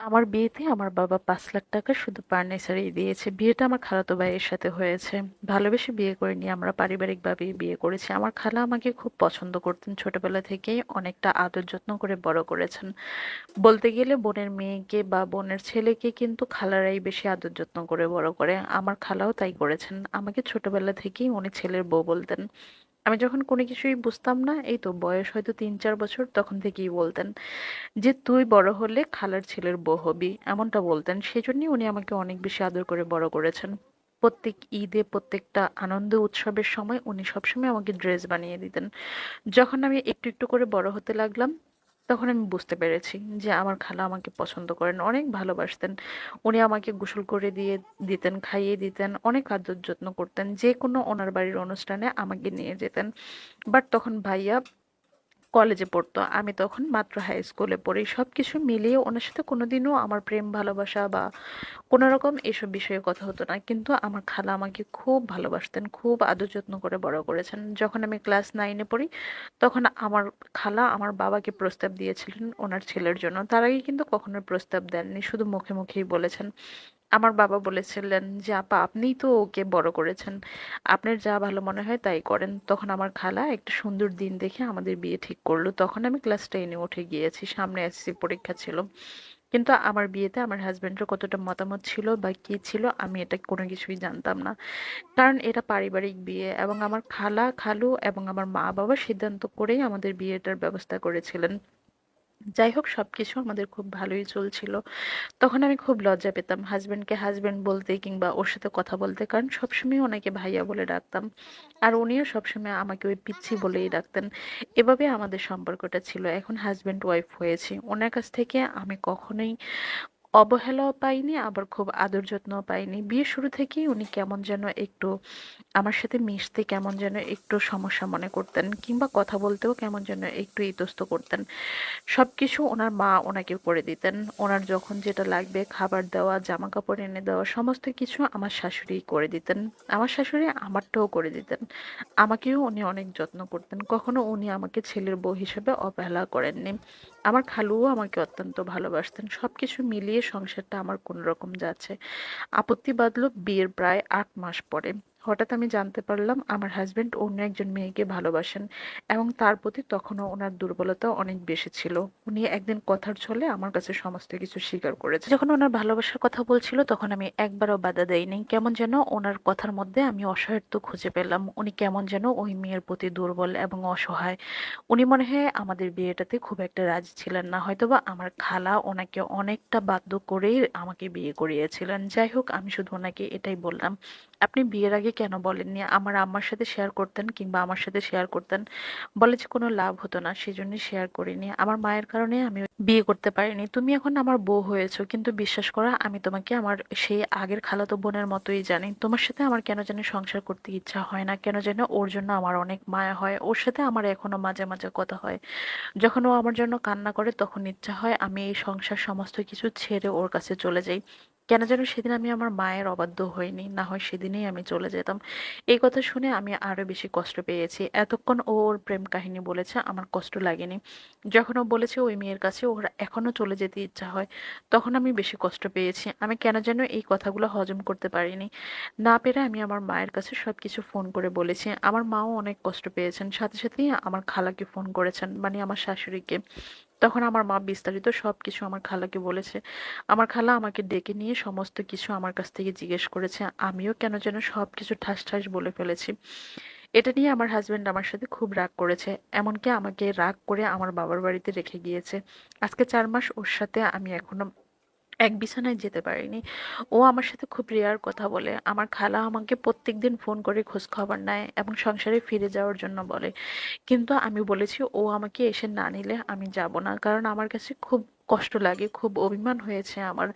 আমার বিয়েতে আমার বাবা ৫ লাখ টাকা শুধু ফার্নিচারই দিয়েছে। বিয়েটা আমার খালাতো ভাইয়ের সাথে হয়েছে। ভালোবেসে বিয়ে করিনি, আমরা পারিবারিকভাবেই বিয়ে করেছি। আমার খালা আমাকে খুব পছন্দ করতেন, ছোটবেলা থেকেই অনেকটা আদর যত্ন করে বড় করেছেন। বলতে গেলে বোনের মেয়েকে বা বোনের ছেলেকে কিন্তু খালারাই বেশি আদর যত্ন করে বড় করে। আমার খালাও তাই করেছেন, আমাকে ছোটবেলা থেকেই উনি ছেলের বউ বলতেন। আমি যখন কোনো কিছুই বুঝতাম না, এই তো বয়স হয়তো ৩-৪ বছর, তখন থেকেই বলতেন যে তুই বড় হলে খালার ছেলের বউ হবি, এমনটা বলতেন। সেজন্যই উনি আমাকে অনেক বেশি আদর করে বড় করেছেন। প্রত্যেক ঈদে, প্রত্যেকটা আনন্দ উৎসবের সময় উনি সবসময় আমাকে ড্রেস বানিয়ে দিতেন। যখন আমি একটু একটু করে বড় হতে লাগলাম, তখন আমি বুঝতে পেরেছি যে আমার খালা আমাকে পছন্দ করেন, অনেক ভালোবাসতেন। উনি আমাকে গোসল করে দিয়ে দিতেন, খাইয়ে দিতেন, অনেক আদর যত্ন করতেন। যে কোনো ওনার বাড়ির অনুষ্ঠানে আমাকে নিয়ে যেতেন। বাট তখন ভাইয়া কলেজে পড়তো, আমি তখন মাত্র হাই স্কুলে পড়ি। সবকিছু মিলিয়ে ওনার সাথে কোনোদিনও আমার প্রেম ভালোবাসা বা কোনো রকম এসব বিষয়ে কথা হতো না। কিন্তু আমার খালা আমাকে খুব ভালোবাসতেন, খুব আদর যত্ন করে বড় করেছেন। যখন আমি ক্লাস 9-এ পড়ি, তখন আমার খালা আমার বাবাকে প্রস্তাব দিয়েছিলেন ওনার ছেলের জন্য। তার আগে কিন্তু কখনো প্রস্তাব দেননি, শুধু মুখে মুখেই বলেছেন। আমার বাবা বলেছিলেন যে আপা, আপনিই তো ওকে বড় করেছেন, আপনার যা ভালো মনে হয় তাই করেন। তখন আমার খালা একটা সুন্দর দিন দেখে আমাদের বিয়ে ঠিক করলো। তখন আমি ক্লাস 10-এ উঠে গিয়েছি, সামনে এসএসসি পরীক্ষা ছিল। কিন্তু আমার বিয়েতে আমার হাজবেন্ডের কতটা মতামত ছিল বা কি ছিল, আমি এটা কোনো কিছুই জানতাম না। কারণ এটা পারিবারিক বিয়ে, এবং আমার খালা খালু এবং আমার মা বাবা সিদ্ধান্ত করেই আমাদের বিয়েটার ব্যবস্থা করেছিলেন। যাই হোক, সবকিছু আমাদের খুব ভালোই চলছিল। তখন আমি খুব লজ্জা পেতাম হাজবেন্ডকে হাজবেন্ড বলতে কিংবা ওর সাথে কথা বলতে, কারণ সবসময় ওনাকে ভাইয়া বলে ডাকতাম। আর উনিও সবসময় আমাকে ওই পিচ্ছি বলেই ডাকতেন। এভাবে আমাদের সম্পর্কটা ছিল। এখন হাজবেন্ড ওয়াইফ হয়েছি, ওনার কাছ থেকে আমি কখনোই অবহেলাও পাইনি, আবার খুব আদর যত্নও পাইনি। বিয়ের শুরু থেকেই উনি কেমন যেন একটু আমার সাথে মিশতে কেমন যেন একটু সমস্যা মনে করতেন, কিংবা কথা বলতেও কেমন যেন একটু ইতস্ত করতেন। সবকিছু ওনার মা ওনাকে করে দিতেন। ওনার যখন যেটা লাগবে, খাবার দেওয়া, জামা কাপড় এনে দেওয়া, সমস্ত কিছু আমার শাশুড়ি করে দিতেন। আমার শাশুড়ি আমারটাও করে দিতেন। আমাকেও উনি অনেক যত্ন করতেন, কখনো উনি আমাকে ছেলের বউ হিসেবে অবহেলা করেননি। আমার খালুও আমাকে অত্যন্ত ভালোবাসতেন। সবকিছু মিলিয়ে সংসারটা আমার কোন রকম যাচ্ছে। আপত্তি বাধলো বিয়ের প্রায় 8 মাস পরে। হঠাৎ আমি জানতে পারলাম আমার হাজবেন্ড অন্য একজন মেয়েকে ভালোবাসেন, এবং তার প্রতি তখনও ওনার দুর্বলতা অনেক বেশি ছিল। উনি একদিন কথার ছলে আমার কাছে সমস্ত কিছু স্বীকার করেছে। যখন ওনার ভালোবাসার কথা বলছিল, তখন আমি একবারও বাধা দেইনি। কেমন যেন ওনার কথার মধ্যে আমি অসহায়ত্ব খুঁজে পেলাম। উনি কেমন যেন ওই মেয়ের প্রতি দুর্বল এবং অসহায়। উনি মনে হয় আমাদের বিয়েটাতে খুব একটা রাজি ছিলেন না, হয়তোবা আমার খালা ওনাকে অনেকটা বাধ্য করেই আমাকে বিয়ে করিয়েছিলেন। যাই হোক, আমি শুধু ওনাকে এটাই বললাম, আপনি বিয়ের আগে কেন বলেননি? আমার আম্মার সাথে শেয়ার করতেন কিংবা আমার সাথে শেয়ার করতেন। বলে যে কোনো লাভ হতো না, সেজন্য শেয়ার করিনি। আমার মায়ের কারণে আমি বিয়ে করতে পারিনি। তুমি এখন আমার বউ হয়েছো, কিন্তু বিশ্বাস করো, আমি তোমাকে আমার সেই আগের খালাতো বোনের মতোই জানি। তোমার সাথে আমার কেন যেন সংসার করতে ইচ্ছা হয় না, কেন যেন ওর জন্য আমার অনেক মায়া হয়। ওর সাথে আমার এখনো মাঝে মাঝে কথা হয়। যখন ও আমার জন্য কান্না করে, তখন ইচ্ছা হয় আমি এই সংসার সমস্ত কিছু ছেড়ে ওর কাছে চলে যাই। কেন যেন সেদিন আমি আমার মায়ের অবাধ্য হইনি, না হয় সেদিনেই আমি চলে যেতাম। এই কথা শুনে আমি আরো বেশি কষ্ট পেয়েছি। এতক্ষণ ও ওর প্রেম কাহিনী বলেছে, আমার কষ্ট লাগেনি। যখন ও বলেছে ওই মেয়ের কাছে ওর এখনো চলে যেতে ইচ্ছা হয়, তখন আমি বেশি কষ্ট পেয়েছি। আমি কেন যেন এই কথাগুলো হজম করতে পারিনি। না পেরে আমি আমার মায়ের কাছে সবকিছু ফোন করে বলেছি। আমার মাও অনেক কষ্ট পেয়েছেন, সাথে সাথেই আমার খালাকে ফোন করেছেন, মানে আমার শাশুড়িকে। তখন আমার মা বিস্তারিত সবকিছু আমার খালাকে বলেছে। আমার খালা আমাকে ডেকে নিয়ে সমস্ত কিছু আমার কাছ থেকে জিজ্ঞেস করেছে। আমিও কেন যেন সবকিছু ঠাস ঠাস বলে ফেলেছি। এটা নিয়ে আমার হাজবেন্ড আমার সাথে খুব রাগ করেছে। এমনকি আমাকে রাগ করে আমার বাবার বাড়িতে রেখে গিয়েছে। আজকে 4 মাস ওর সাথে আমি এখনো এক বিছানায় যেতে পারিনি। ও আমার সাথে খুব রেয়ার কথা বলে। আমার খালা আমাকে প্রত্যেকদিন ফোন করে খোঁজ খবর নেয় এবং সংসারে ফিরে যাওয়ার জন্য বলে। কিন্তু আমি বলেছি ও আমাকে এসে না নিলে আমি যাব না। কারণ আমার কাছে খুব কষ্ট লাগে, খুব অভিমান হয়েছে আমার।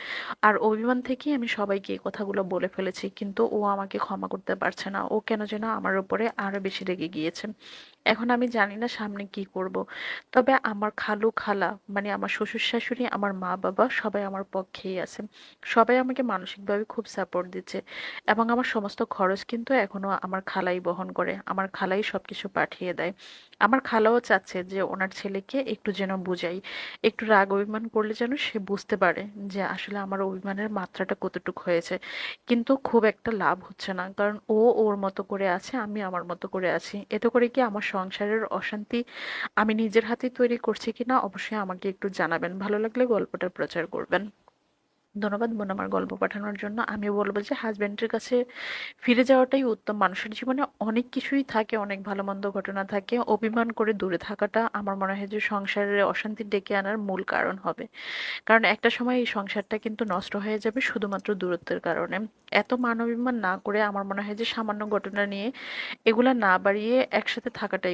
আর অভিমান থেকেই আমি সবাইকে এই কথাগুলো বলে ফেলেছি। কিন্তু ও আমাকে ক্ষমা করতে পারছে না। ও কেন যেন আমার উপরে আরো বেশি রেগে গিয়েছে। এখন আমি জানি না সামনে কি করব। তবে আমার খালু খালা মানে আমার শ্বশুর শাশুড়ি আমার মা বাবা সবাই আমার পক্ষেই আছে। সবাই আমাকে মানসিকভাবে খুব সাপোর্ট দিচ্ছে এবং আমার সমস্ত খরচ কিন্তু এখনো আমার খালাই বহন করে, আমার খালাই সবকিছু পাঠিয়ে দেয়। আমার খালাও চাচ্ছে যে ওনার ছেলেকে একটু যেন বুঝাই, একটু রাগ অভিমান করলে যেন সে বুঝতে পারে যে আসলে আমার অভিমানের মাত্রাটা কতটুকু হয়েছে। কিন্তু খুব একটা লাভ হচ্ছে না, কারণ ও ওর মতো করে আছে, আমি আমার মতো করে আছি। এতে করে কি আমার সংসারের অশান্তি আমি নিজের হাতে তৈরি করছি কিনা অবশ্যই আমাকে একটু জানাবেন, ভালো লাগলে গল্পটা প্রচার করবেন। ধন্যবাদ বোন আমার গল্প পাঠানোর জন্য। আমি বলবো যে হাজবেন্ডের কাছে ফিরে যাওয়াটাই উত্তম। মানুষের জীবনে অনেক কিছুই থাকে, অনেক ভালো মন্দ ঘটনা থাকে, অভিমান করে দূরে থাকাটা আমার মনে হয় যে সংসারের অশান্তি ডেকে আনার মূল কারণ হবে। কারণ একটা সময় এই সংসারটা কিন্তু নষ্ট হয়ে যাবে শুধুমাত্র দূরত্বের কারণে। এত মান অভিমান না করে আমার মনে হয় যে সামান্য ঘটনা নিয়ে এগুলা না বাড়িয়ে একসাথে থাকাটাই